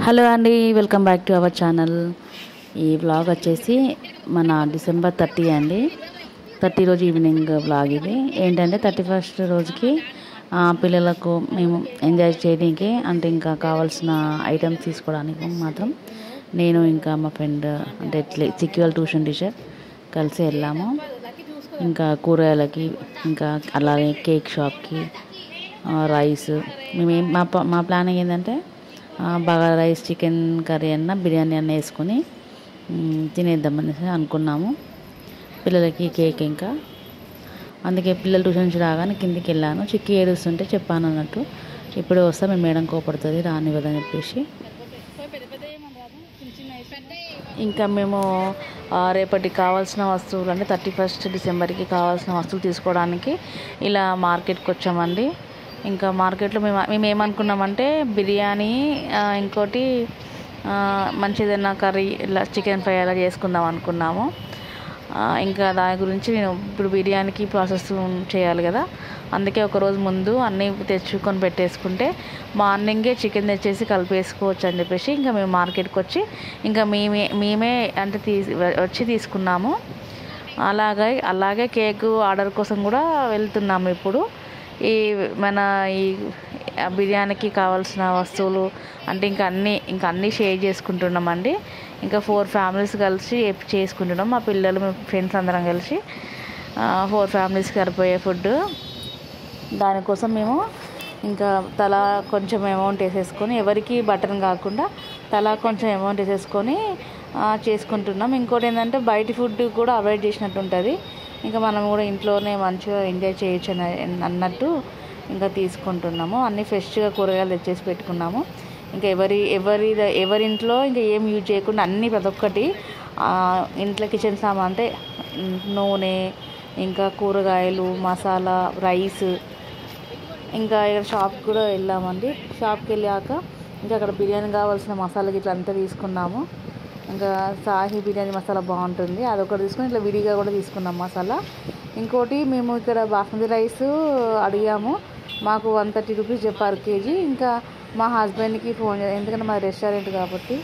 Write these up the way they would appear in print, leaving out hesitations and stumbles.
Hello అండి, welcome back to our channel. ఈ vlog వచ్చేసి మన డిసెంబర్ 30 అండి. 30 రోజు ఈవినింగ్ వ్లాగ్ ఇది. ఏంటంటే 31st రోజుకి పిల్లలకు మేము ఎంజాయ్ చేయడానికి అంటే ఇంకా కావాల్సిన ఐటమ్స్ తీసుకోవడానికి మాత్రం నేను ఇంకా మా ఫ్రెండ్ అంటే చిక్కివల్ ట్యూషన్ టీచర్ కలిసి వెళ్ళాము. ఇంకా కూరగాయలకి, ఇంకా అలాగే కేక్ షాప్కి, రైస్ మా ప్లానింగ్ ఏంటంటే బగారా రైస్, చికెన్ కర్రీ అన్న బిర్యానీ అన్న వేసుకొని తినేద్దామనేసి అనుకున్నాము. పిల్లలకి కేక్ ఇంకా అందుకే పిల్లలు ట్యూషన్ నుంచి రాగానే కిందికి వెళ్ళాను. చిక్కి ఏడుస్తుంటే చెప్పాను అన్నట్టు, ఇప్పుడే వస్తా మీ మేడం కోపడుతుంది రానివ్వదని చెప్పేసి. ఇంకా మేము రేపటికి కావాల్సిన వస్తువులు అంటే 31st డిసెంబర్కి కావాల్సిన వస్తువులు తీసుకోవడానికి ఇలా మార్కెట్కి వచ్చామండి. ఇంకా మార్కెట్లో మేము ఏమనుకున్నామంటే బిర్యానీ, ఇంకోటి మంచి ఏదైనా కర్రీ ఇలా చికెన్ ఫ్రై అలా చేసుకుందాం అనుకున్నాము. ఇంకా దాని గురించి నేను ఇప్పుడు బిర్యానీకి ప్రాసెస్ చేయాలి కదా, అందుకే ఒకరోజు ముందు అన్నీ తెచ్చుకొని పెట్టేసుకుంటే మార్నింగే చికెన్ తెచ్చేసి కలిపేసుకోవచ్చు అని చెప్పేసి ఇంకా మేము మార్కెట్కి వచ్చి ఇంకా మేమే అంటే వచ్చి తీసుకున్నాము. అలాగే కేకు ఆర్డర్ కోసం కూడా వెళ్తున్నాము ఇప్పుడు. ఈ బిర్యానీకి కావాల్సిన వస్తువులు అంటే ఇంకా అన్నీ షేర్ చేసుకుంటున్నామండి. ఇంకా 4 ఫ్యామిలీస్ కలిసి చేసుకుంటున్నాం. మా పిల్లలు, మా ఫ్రెండ్స్ అందరం కలిసి 4 ఫ్యామిలీస్కి సరిపోయే ఫుడ్. దానికోసం మేము ఇంకా తలా కొంచెం అమౌంట్ వేసేసుకొని, ఎవరికి బటన్ కాకుండా తలా కొంచెం అమౌంట్ వేసేసుకొని చేసుకుంటున్నాం. ఇంకోటి ఏంటంటే బయట ఫుడ్ కూడా అవాయిడ్ చేసినట్టు ఉంటుంది. ఇంకా మనం కూడా ఇంట్లోనే మంచిగా ఎంజాయ్ చేయొచ్చు అన్నట్టు ఇంకా తీసుకుంటున్నాము. అన్నీ ఫ్రెష్గా కూరగాయలు తెచ్చేసి పెట్టుకున్నాము. ఇంకా ఎవరింట్లో ఇంకా ఏం యూజ్ చేయకుండా అన్నీ ప్రతి ఒక్కటి ఇంట్లో కిచెన్ సామాన్ అంటే నూనె, ఇంకా కూరగాయలు, మసాలా, రైస్. ఇంకా ఇక్కడ షాప్కి కూడా వెళ్ళామండి. షాప్కి వెళ్ళాక ఇంకా అక్కడ బిర్యానీ కావాల్సిన మసాలా గిట్లా అంతా తీసుకున్నాము. ఇంకా సాహి బిర్యానీ మసాలా బాగుంటుంది, అదొకటి తీసుకుని ఇట్లా విడిగా కూడా తీసుకున్నాం మసాలా. ఇంకోటి మేము ఇక్కడ బాస్మతి రైస్ అడిగాము, మాకు 130 రూపీస్ చెప్పారు కేజీ. ఇంకా మా హస్బెండ్కి ఫోన్ ఎందుకంటే మా రెస్టారెంట్ కాబట్టి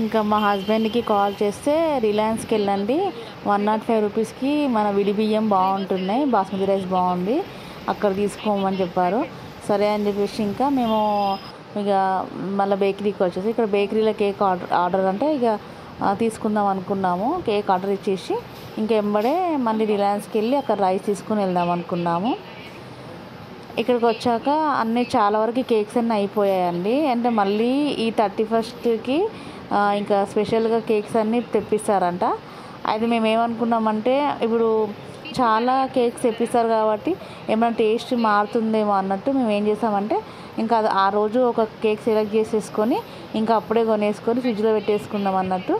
ఇంకా మా హస్బెండ్కి కాల్ చేస్తే రిలయన్స్కి వెళ్ళండి, 105 రూపీస్కి మన విడి బియ్యం బాగుంటున్నాయి, బాస్మతి రైస్ బాగుంది, అక్కడ తీసుకోమని చెప్పారు. సరే అని చెప్పేసి ఇంకా మేము ఇక మళ్ళీ బేకరీకి వచ్చేసి ఇక్కడ బేకరీలో కేక్ ఆర్డర్ అంటే ఇక తీసుకుందాం అనుకున్నాము. కేక్ ఆర్డర్ ఇచ్చేసి ఇంకా ఎంబడే మళ్ళీ రిలయన్స్కి వెళ్ళి అక్కడ రైస్ తీసుకుని వెళ్దాం అనుకున్నాము. ఇక్కడికి వచ్చాక అన్నీ చాలా వరకు కేక్స్ అన్నీ అయిపోయాయండి. అంటే మళ్ళీ ఈ 31స్ట్కి ఇంకా స్పెషల్గా కేక్స్ అన్నీ తెప్పిస్తారంట. అయితే మేము ఏమనుకున్నామంటే ఇప్పుడు చాలా కేక్స్ తెప్పిస్తారు కాబట్టి ఏమైనా టేస్ట్ మారుతుందేమో అన్నట్టు మేము ఏం చేసామంటే ఇంకా ఆ రోజు ఒక కేక్ సెలెక్ట్ చేసేసుకొని ఇంకా అప్పుడే కొనేసుకొని ఫ్రిడ్జ్లో పెట్టేసుకుందాం అన్నట్టు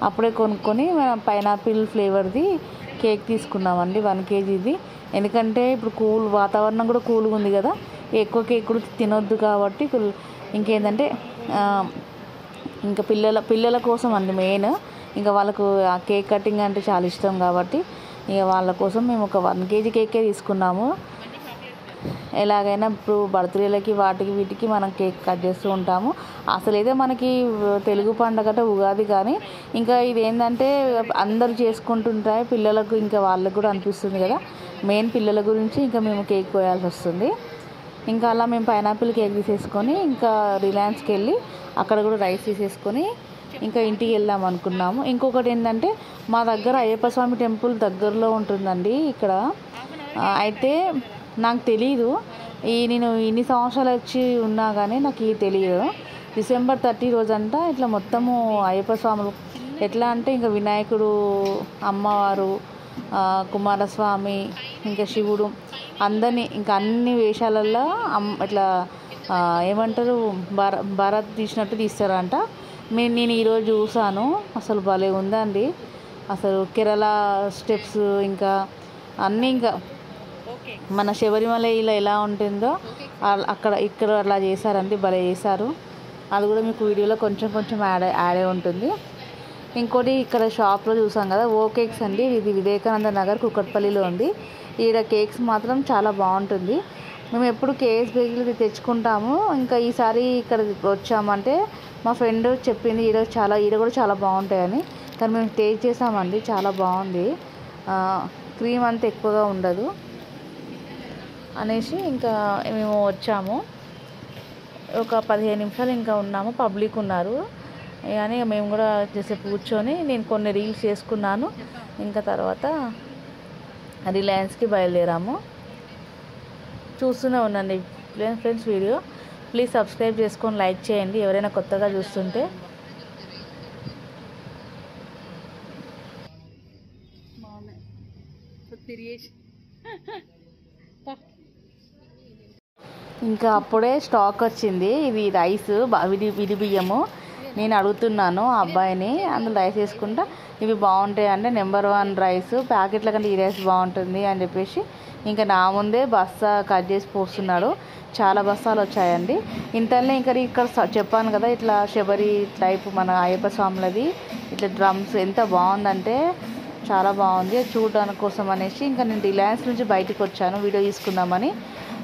అప్పుడే కొనుక్కొని పైనాపిల్ ఫ్లేవర్ది కేక్ తీసుకున్నామండి 1 కేజీది. ఎందుకంటే ఇప్పుడు వాతావరణం కూడా కూల్గా ఉంది కదా, ఎక్కువ కేక్ కూడా తినొద్దు కాబట్టి ఇంకేంటంటే ఇంకా పిల్లల కోసం అండి మెయిన్. ఇంకా వాళ్ళకు ఆ కేక్ కటింగ్ అంటే చాలా ఇష్టం కాబట్టి ఇక వాళ్ళ కోసం మేము ఒక 1 కేజీ కేకే తీసుకున్నాము. ఎలాగైనా ఇప్పుడు బర్త్డేలకి వీటికి మనం కేక్ కట్ చేస్తూ ఉంటాము. అసలైతే మనకి తెలుగు పండగ అంటే ఉగాది, కానీ ఇంకా ఇది ఏంటంటే అందరూ చేసుకుంటుంటాయి పిల్లలకు, ఇంకా వాళ్ళకు కూడా అనిపిస్తుంది కదా, మెయిన్ పిల్లల గురించి ఇంకా మేము కేక్ కోయాల్సి వస్తుంది. ఇంకా అలా మేము పైనాపిల్ కేక్ తీసేసుకొని ఇంకా రిలయన్స్కి వెళ్ళి అక్కడ కూడా రైస్ తీసేసుకొని ఇంకా ఇంటికి వెళ్దాం అనుకున్నాము. ఇంకొకటి ఏంటంటే మా దగ్గర అయ్యప్ప స్వామి టెంపుల్ దగ్గరలో ఉంటుందండి ఇక్కడ. అయితే నాకు తెలీదు, నేను ఇన్ని సంవత్సరాలు వచ్చి ఉన్నా కానీ నాకు తెలియదు. డిసెంబర్ 30 రోజంట ఇట్లా మొత్తము అయ్యప్ప స్వాములు ఎట్లా అంటే ఇంకా వినాయకుడు, అమ్మవారు, కుమారస్వామి, ఇంకా శివుడు అందరినీ ఇంకా అన్ని వేషాలల్లో ఇట్లా ఏమంటారు భరత్ తీసినట్టు తీస్తారంట. నేను ఈరోజు చూసాను, అసలు భలే ఉందండి. అసలు కేరళ స్టెప్స్ ఇంకా అన్నీ ఇంకా మన శబరిమల ఇలా ఎలా ఉంటుందో ఇక్కడ అలా చేశారండి, భలే చేశారు. అది కూడా మీకు వీడియోలో కొంచెం యాడ్ అయి ఉంటుంది. ఇంకోటి ఇక్కడ షాప్లో చూసాం కదా ఓ కేక్స్ అండి, ఇది వివేకానంద నగర్ కుకట్పల్లిలో ఉంది. ఈడ కేక్స్ మాత్రం చాలా బాగుంటుంది. మేము ఎప్పుడు కేఎస్ బేకరీకి తెచ్చుకుంటాము. ఇంకా ఈసారి ఇక్కడికి వచ్చామంటే మా ఫ్రెండ్ చెప్పింది ఈడ కూడా చాలా బాగుంటాయని. కానీ మేము టేస్ట్ చేసామండి, చాలా బాగుంది. క్రీమ్ అంత ఎక్కువగా ఉండదు అనేసి ఇంకా మేము వచ్చాము. ఒక 15 నిమిషాలు ఇంకా ఉన్నాము, పబ్లిక్ ఉన్నారు కానీ మేము కూడా చేసేపు కూర్చొని నేను కొన్ని రీల్స్ చేసుకున్నాను. ఇంకా తర్వాత రిలయన్స్కి బయలుదేరాము. చూస్తూనే ఉండండి ఫ్రెండ్స్ వీడియో. ప్లీజ్ సబ్స్క్రైబ్ చేసుకొని లైక్ చేయండి ఎవరైనా కొత్తగా చూస్తుంటే. ఇంకా అప్పుడే స్టాక్ వచ్చింది. ఇది రైస్ విడి బియ్యము. నేను అడుగుతున్నాను ఆ అబ్బాయిని, అందులో రైస్ వేసుకుంటా ఇవి బాగుంటాయి అంటే నెంబర్ 1 రైస్, ప్యాకెట్ల కంటే ఈ రైస్ బాగుంటుంది అని చెప్పేసి ఇంకా నా ముందే బస్తా కట్ చేసి పోస్తున్నాడు. చాలా బస్తాలు వచ్చాయండి. ఇంతలో ఇక్కడ చెప్పాను కదా ఇట్లా శబరి టైప్ మన అయ్యప్ప స్వాములది ఇట్లా డ్రమ్స్ ఎంత బాగుందంటే చాలా బాగుంది. చూడడానికి కోసం అనేసి ఇంకా నేను రిలయన్స్ నుంచి బయటికి వచ్చాను వీడియో తీసుకుందామని.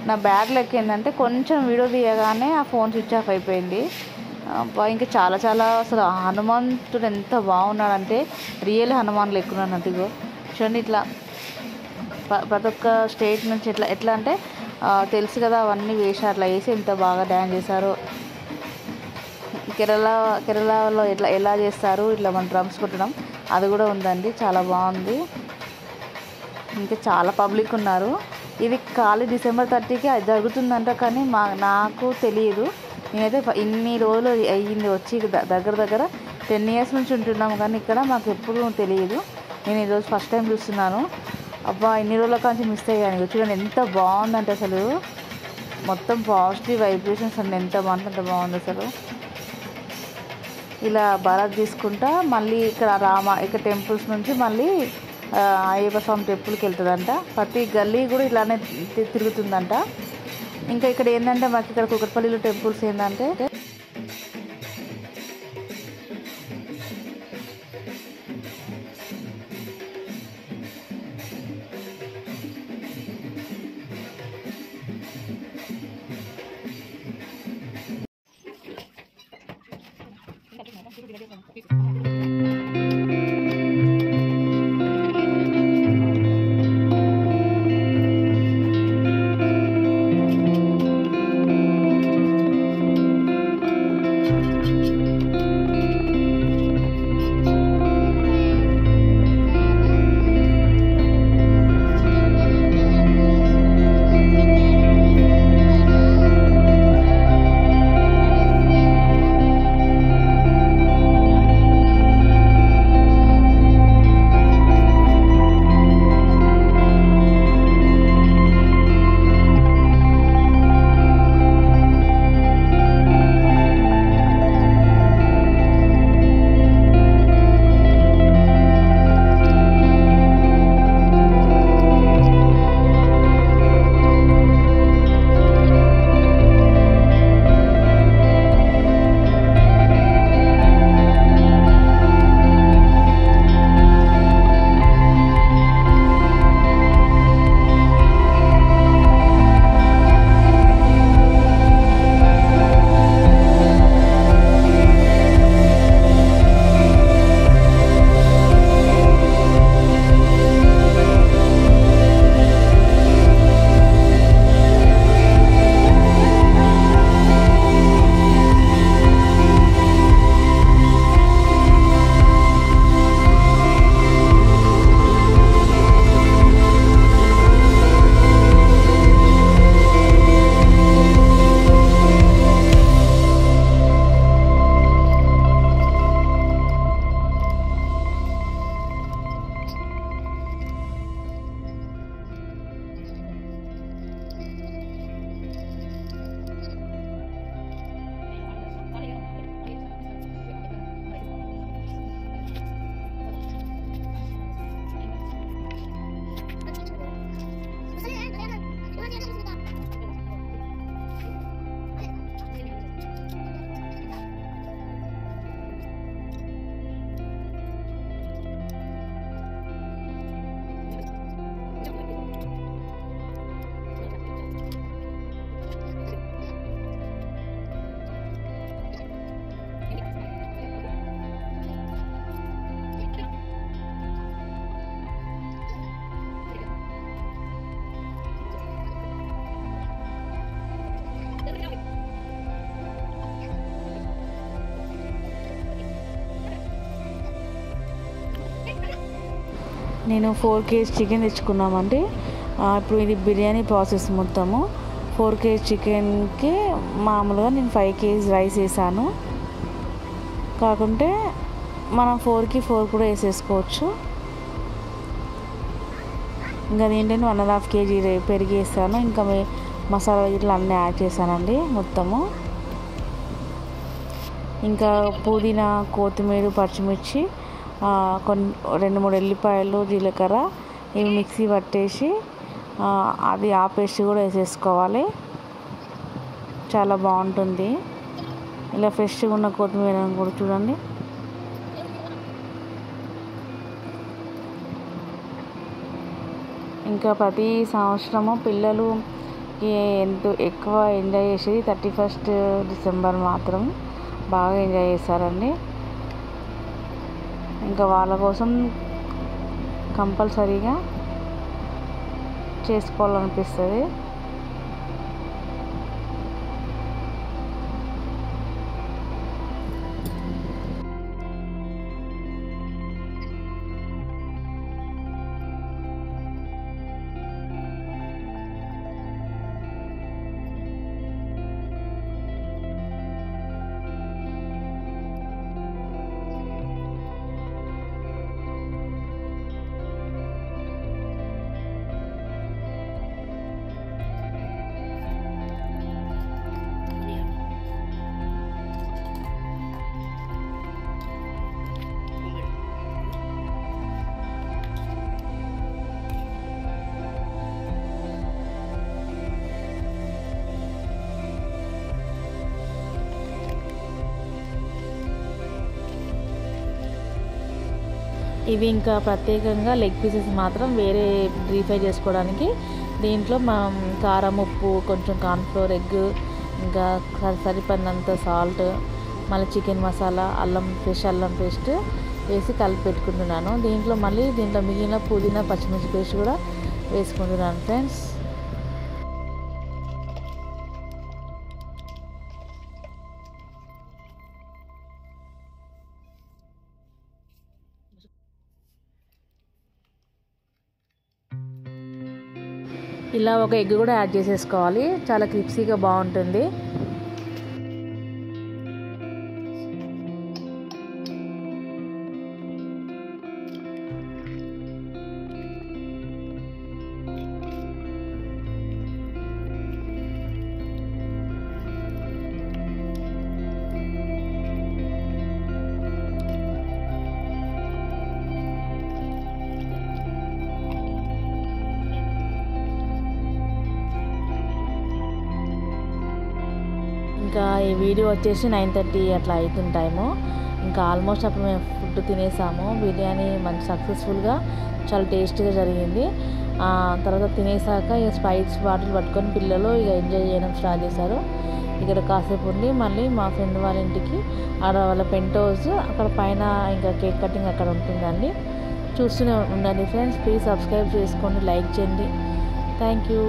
నా బ్యాగ్లోకి ఏంటంటే కొంచెం వీడియో తీయగానే ఆ ఫోన్ స్విచ్ ఆఫ్ అయిపోయింది. ఇంకా చాలా అసలు హనుమంతుడు ఎంత బాగున్నాడంటే రియల్ హనుమాన్ లెక్కున్నాడు. అదిగో చూడండి, ఇట్లా ప్రతి ఒక్క స్టేట్ నుంచి ఎట్లా అంటే తెలుసు కదా అవన్నీ వేషాలు అట్లా వేసి ఎంత బాగా డ్యాన్స్ చేశారో. కేరళలో ఎలా చేస్తారు ఇట్లా మన డ్రమ్స్ కొట్టడం అది కూడా ఉందండి, చాలా బాగుంది. ఇంకా చాలా పబ్లిక్ ఉన్నారు. ఇది ఖాళీ డిసెంబర్ 30కి జరుగుతుందంట, కానీ నాకు తెలియదు. నేనైతే ఇన్ని రోజులు అయ్యింది వచ్చి దగ్గర 10 years నుంచి ఉంటున్నాము, కానీ ఇక్కడ మాకు ఎప్పుడూ తెలియదు. నేను ఈరోజు ఫస్ట్ టైం చూస్తున్నాను. అబ్బా ఇన్ని రోజుల కాంచి మిస్ అయ్యాను. చూడండి ఎంత బాగుందంటే అసలు మొత్తం పాజిటివ్ వైబ్రేషన్స్ అండి, ఎంత బాగుంది అసలు. ఇలా భారత్ తీసుకుంటా మళ్ళీ ఇక్కడ టెంపుల్స్ నుంచి మళ్ళీ అయ్యప్ప స్వామి టెంపుల్కి వెళ్తుందంట. ప్రతి గల్లీ కూడా ఇలానే తిరుగుతుందంట. ఇంకా ఇక్కడ ఏంటంటే మాకు ఇక్కడ కుకట్పల్లిలో టెంపుల్స్ ఏంటంటే నేను 4 kg చికెన్ తెచ్చుకున్నామండి. ఇప్పుడు ఇది బిర్యానీ ప్రాసెస్ మొత్తము. 4 kg చికెన్కి మామూలుగా నేను 5 kg రైస్ వేసాను. కాకుంటే మనం 4కి 4 కూడా వేసేసుకోవచ్చు. ఇంకా దీంట్లో 1.5 kg పెరిగి వేసాను. ఇంకా మసాలా ఇట్లా అన్నీ యాడ్ చేశానండి మొత్తము. ఇంకా పుదీనా, కొత్తిమీర, పచ్చిమిర్చి, 2-3 ఎల్లిపాయలు, జీలకర్ర ఇవి మిక్సీ పట్టేసి అది ఆ పేస్ట్ కూడా వేసేసుకోవాలి. చాలా బాగుంటుంది. ఇలా ఫ్రెష్గా ఉన్న కొత్తిమీర కూడా చూడండి. ఇంకా ప్రతి సంవత్సరము పిల్లలు ఎంతో ఎక్కువ ఎంజాయ్ చేసేది 31st డిసెంబర్ మాత్రం బాగా ఎంజాయ్ చేస్తారండి. ఇంకా వాళ్ళ కోసం కంపల్సరీగా చేసుకోవాలనిపిస్తుంది. ఇవి ఇంకా ప్రత్యేకంగా లెగ్ పీసెస్ మాత్రం వేరే రీఫ్రై చేసుకోవడానికి. దీంట్లో మనం కారం, ఉప్పు, కొంచెం కార్న్ఫ్లోర్, ఎగ్, ఇంకా సరిపడినంత సాల్ట్, మళ్ళీ చికెన్ మసాలా, ఫ్రెష్ అల్లం పేస్ట్ వేసి కలిపి పెట్టుకుంటున్నాను. దీంట్లో మిగిలిన పుదీనా, పచ్చిమిర్చి పేస్ట్ కూడా వేసుకుంటున్నాను ఫ్రెండ్స్. ఇలా ఒక ఎగ్ కూడా యాడ్ చేసేసుకోవాలి. చాలా క్రిప్సీగా బాగుంటుంది. ఇంకా ఈ వీడియో వచ్చేసి 9:30 అట్లా అవుతుంది టైము. ఇంకా ఆల్మోస్ట్ అప్పుడు మేము ఫుడ్ తినేసాము. బిర్యానీ మంచి సక్సెస్ఫుల్గా చాలా టేస్టీగా జరిగింది. తర్వాత తినేసాక ఇక స్ప్రైట్స్ బాటిల్ పట్టుకొని పిల్లలు ఇక ఎంజాయ్ చేయడం స్టార్ట్ చేశారు. ఇక్కడ కాసేపు ఉండి మళ్ళీ మా ఫ్రెండ్ వాళ్ళ ఇంటికి వాళ్ళ పెంట్ హౌస్ అక్కడ పైన ఇంకా కేక్ కటింగ్ అక్కడ ఉంటుందండి. చూస్తూనే ఉండండి ఫ్రెండ్స్. ప్లీజ్ సబ్స్క్రైబ్ చేసుకోండి, లైక్ చేయండి. Thank you.